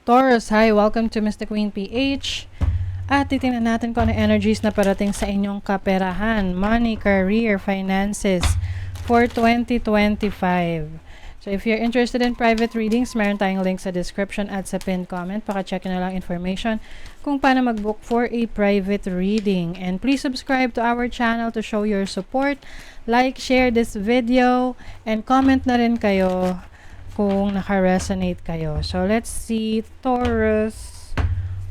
Taurus, hi! Welcome to Mr. Queen PH. At titingnan natin kung ano energies na parating sa inyong kaperahan, money, career, finances for 2025. So if you're interested in private readings, meron tayong link sa description at sa pinned comment. Paka-check nyo lang information kung paano mag-book for a private reading. And please subscribe to our channel to show your support. Like, share this video, and comment na rin kayo kung naka-resonate kayo. So let's see, Taurus.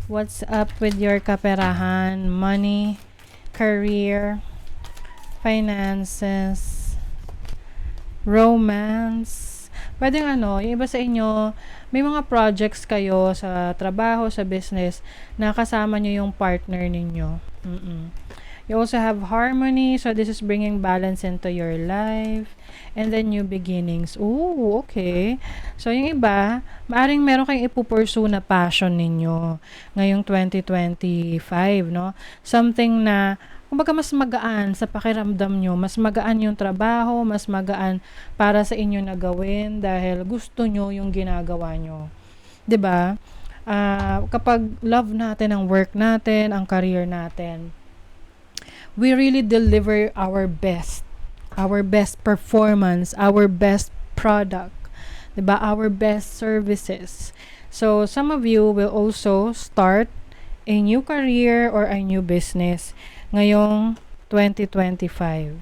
What's up with your kaperahan, money, career, finances, romance? Pwedeng yung iba sa inyo, may mga projects kayo sa trabaho, sa business, na kasama nyo yung partner ninyo. You also have harmony, so this is bringing balance into your life. And then new beginnings. Ooh, okay. So yung iba, maaring meron kayong ipupursue na passion ninyo ngayong 2025, no? Something na, kumbaga mas magaan sa pakiramdam nyo, mas magaan yung trabaho, mas magaan para sa inyo na gawin dahil gusto nyo yung ginagawa nyo. 'Di ba? Kapag love natin ang work natin, ang career natin, we really deliver our best performance, our best product, 'di ba? Our best services. So some of you will also start a new career or a new business ngayong 2025.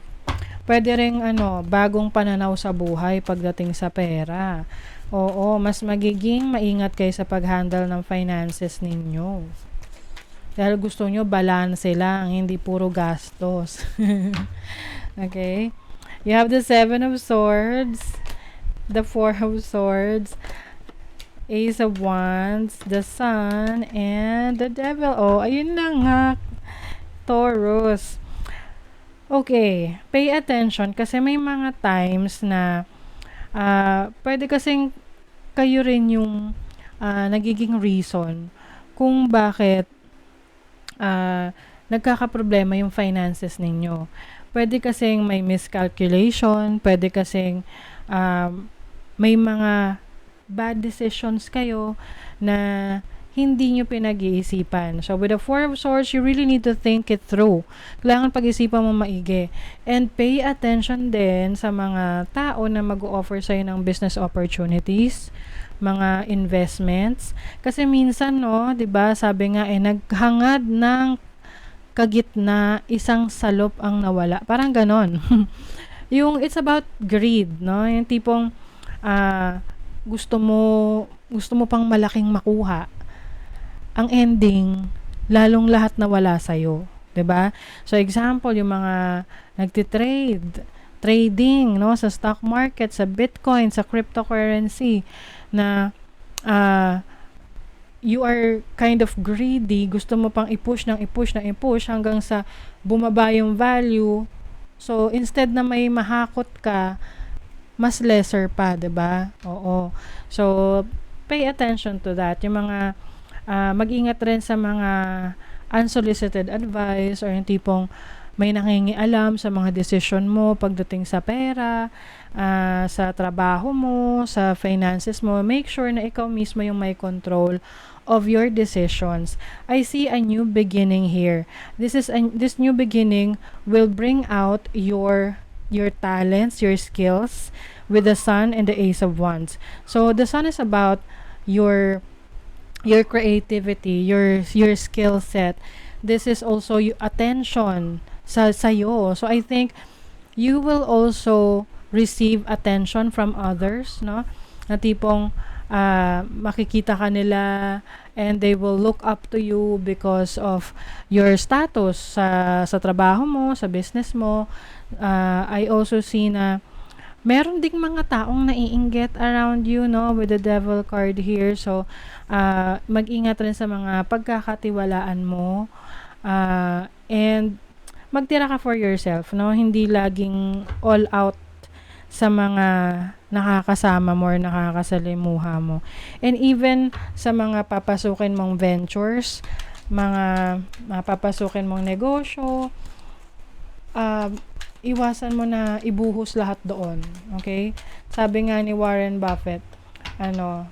Pwede ring bagong pananaw sa buhay pagdating sa pera. Oo, mas magiging maingat kayo sa pag-handle ng finances ninyo. Dahil gusto nyo balance lang, hindi puro gastos. Okay? You have the 7 of Swords, the 4 of Swords, Ace of Wands, the Sun, and the Devil. Oh, ayun na nga, Taurus. Okay, pay attention kasi may mga times na pwede kasing kayo rin yung nagiging reason kung bakit nagkakaproblema yung finances ninyo. Pwede kasing may miscalculation, pwede kasing may mga bad decisions kayo na hindi nyo pinag-iisipan. So, with the 4 of Swords, you really need to think it through. Kailangan pag-isipan mo maigi. And pay attention din sa mga tao na mag-o-offer sa'yo ng business opportunities, mga investments. Kasi minsan, diba, sabi nga, naghangad ng kagitna, isang salop ang nawala. Parang ganon. Yung, it's about greed, no? Yung tipong, gusto mo pang malaking makuha. Ang ending, lalong lahat na wala sa'yo. 'Di ba? So, example, yung mga trading, no? Sa stock market, sa Bitcoin, sa cryptocurrency, na you are kind of greedy, gusto mo pang i-push hanggang sa bumaba yung value. So, instead na may mahakot ka, mas lesser pa, 'di ba? Oo. So, pay attention to that. Yung mga mag-ingat rin sa mga unsolicited advice or yung tipong may nangingialam sa mga decision mo pagdating sa pera, sa trabaho mo, sa finances mo. Make sure na ikaw mismo yung may control of your decisions. I see a new beginning here. This new beginning will bring out your talents, your skills with the Sun and the Ace of Wands. So the Sun is about your creativity, your skill set. This is also attention sa'yo. So I think you will also receive attention from others, no? Na tipong makikita ka nila and they will look up to you because of your status sa trabaho mo, sa business mo. I also see na meron ding mga taong naiinggit around you, no, with the Devil card here. So, mag-ingat rin sa mga pagkakatiwalaan mo. And magtira ka for yourself, no? Hindi laging all out sa mga nakakasama mo or nakakasalimuha mo. And even sa mga papasukin mong ventures, mga papasukin mong negosyo, iwasan mo na ibuhos lahat doon. Okay? Sabi nga ni Warren Buffett, ano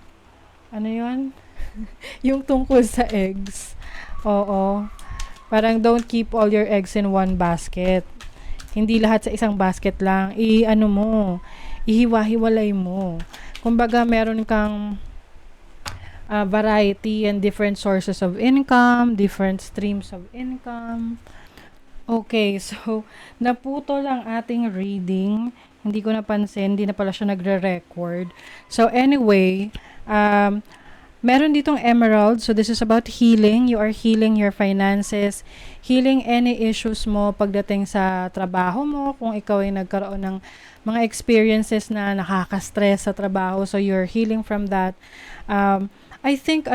yun? Yung tungkol sa eggs. Oo. Parang don't keep all your eggs in one basket. Hindi lahat sa isang basket lang. I-ano mo, ihiwa-hiwalay mo. Kumbaga, meron kang variety and different sources of income, different streams of income. Okay, so naputo lang ating reading. Hindi ko napansin, hindi na pala siya nagre-record. So anyway, meron ditong emerald. So this is about healing. You are healing your finances, healing any issues mo pagdating sa trabaho mo. Kung ikaw ay nagkaroon ng mga experiences na nakaka-stress sa trabaho, so you're healing from that. I think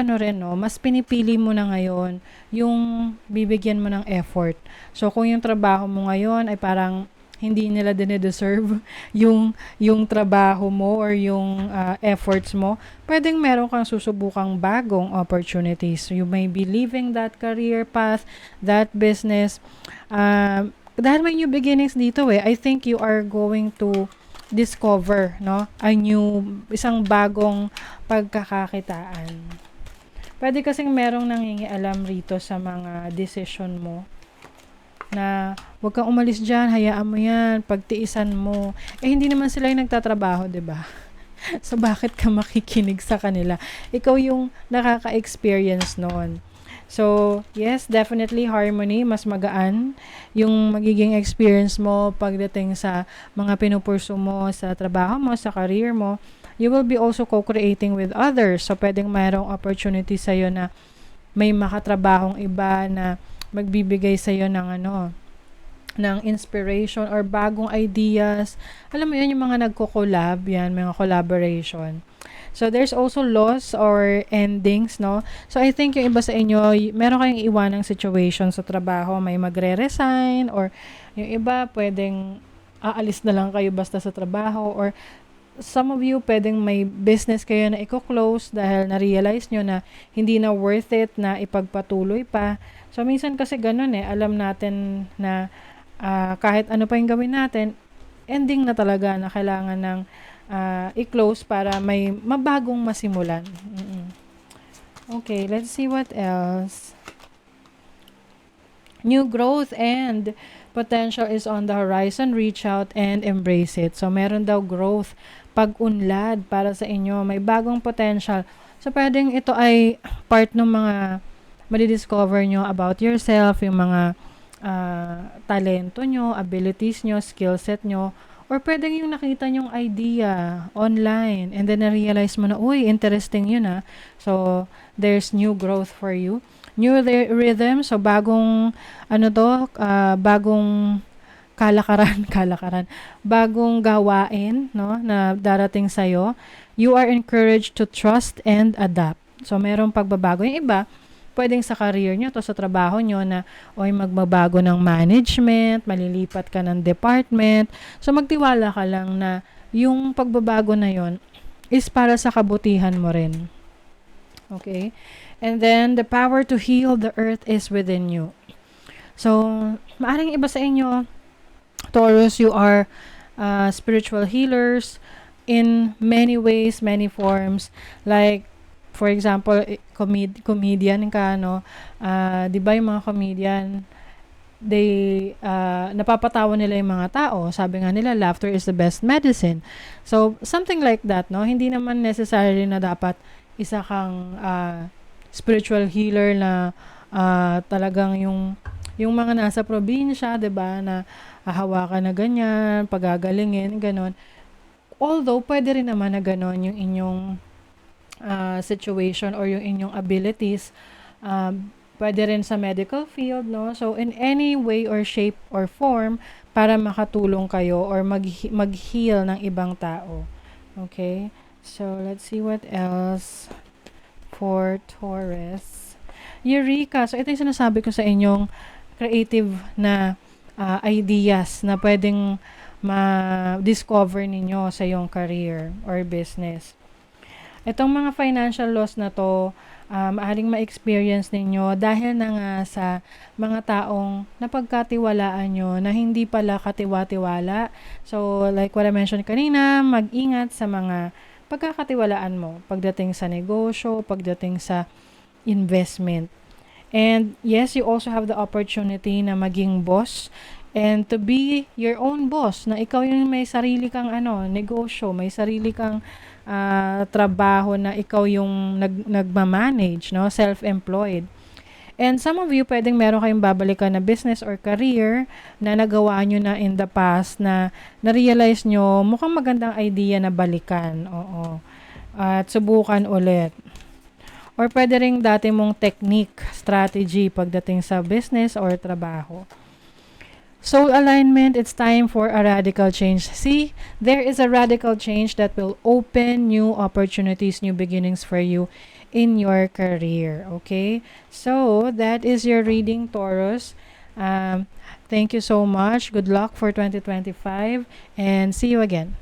mas pinipili mo na ngayon yung bibigyan mo ng effort. So kung yung trabaho mo ngayon ay parang hindi nila dine-deserve yung trabaho mo or yung efforts mo, pwedeng meron kang susubukang bagong opportunities. You may be leaving that career path, that business. Dahil may new beginnings dito I think you are going to discover isang bagong pagkakakitaan. Pwede kasing merong nangingialam rito sa mga decision mo na wag kang umalis dyan, hayaan mo yan, pagtiisan mo. Hindi naman sila yung nagtatrabaho, 'di ba? So bakit ka makikinig sa kanila? Ikaw yung nakaka-experience noon. So, yes, definitely harmony, mas magaan yung magiging experience mo pagdating sa mga pinupurso mo sa trabaho mo, sa career mo. You will be also co-creating with others. So, pwedeng mayroong opportunity sa'yo na may makatrabahong iba na magbibigay sa'yo ng inspiration or bagong ideas. Alam mo yun, yung mga nagko-collab, yan, mga collaboration. So, there's also loss or endings, no? So, I think yung iba sa inyo, meron kayong iwanang situation sa trabaho, may magre-resign, or yung iba, pwedeng aalis na lang kayo basta sa trabaho, or some of you, pwedeng may business kayo na i-close dahil na-realize nyo na hindi na worth it na ipagpatuloy pa. So, minsan kasi ganun alam natin na kahit ano pa yung gawin natin, ending na talaga na kailangan ng i-close para may mabagong masimulan. Okay, let's see what else. New growth and potential is on the horizon. Reach out and embrace it. So, meron daw growth, pag-unlad para sa inyo. May bagong potential. So, pwedeng ito ay part ng mga madidiscover nyo about yourself, yung mga talento nyo, abilities nyo, skill set nyo, or pwedeng yung nakita nyong idea online and then na-realize mo na, uy, interesting yun So, there's new growth for you. New rhythm, so bagong, bagong kalakaran, bagong gawain, na darating sa'yo. You are encouraged to trust and adapt. So, merong pagbabago. Yung iba, pwedeng sa career nyo to sa trabaho nyo na magbabago ng management, malilipat ka ng department. So, magtiwala ka lang na yung pagbabago na yon is para sa kabutihan mo rin. Okay? And then, the power to heal the earth is within you. So, maaring iba sa inyo, Taurus, you are spiritual healers in many ways, many forms. Like, for example, comedian ka, di ba yung mga comedian, they, napapatawa nila yung mga tao. Sabi nga nila, laughter is the best medicine. So, something like that, Hindi naman necessarily na dapat isa kang spiritual healer na talagang yung mga nasa probinsya, di ba, na hahawakan na ganyan, pagagalingin, ganon. Although, pwede rin naman na ganon yung inyong situation or yung inyong abilities, pwede rin sa medical field, So, in any way or shape or form, para makatulong kayo or mag-heal ng ibang tao. Okay? So, let's see what else for Taurus. Eureka. So, ito yung sinasabi ko sa inyong creative na ideas na pwedeng ma-discover ninyo sa iyong career or business. Itong mga financial loss na to, maaaring ma-experience ninyo dahil na nga sa mga taong napagkatiwalaan nyo na hindi pala katiwa-tiwala. So, like what I mentioned kanina, mag-ingat sa mga pagkakatiwalaan mo pagdating sa negosyo, pagdating sa investment. And yes, you also have the opportunity na maging boss and to be your own boss, na ikaw yung may sarili kang negosyo, may sarili kang trabaho na ikaw yung nagmamanage, no? Self-employed. And some of you, pwedeng meron kayong babalikan na business or career na nagawa nyo na in the past na na-realize nyo, mukhang magandang idea na balikan. Oo. At subukan ulit. Or pwede rin dati mong technique, strategy pagdating sa business or trabaho. So alignment, it's time for a radical change. See, there is a radical change that will open new opportunities, new beginnings for you in your career. Okay? So that is your reading, Taurus. Thank you so much. Good luck for 2025 and see you again.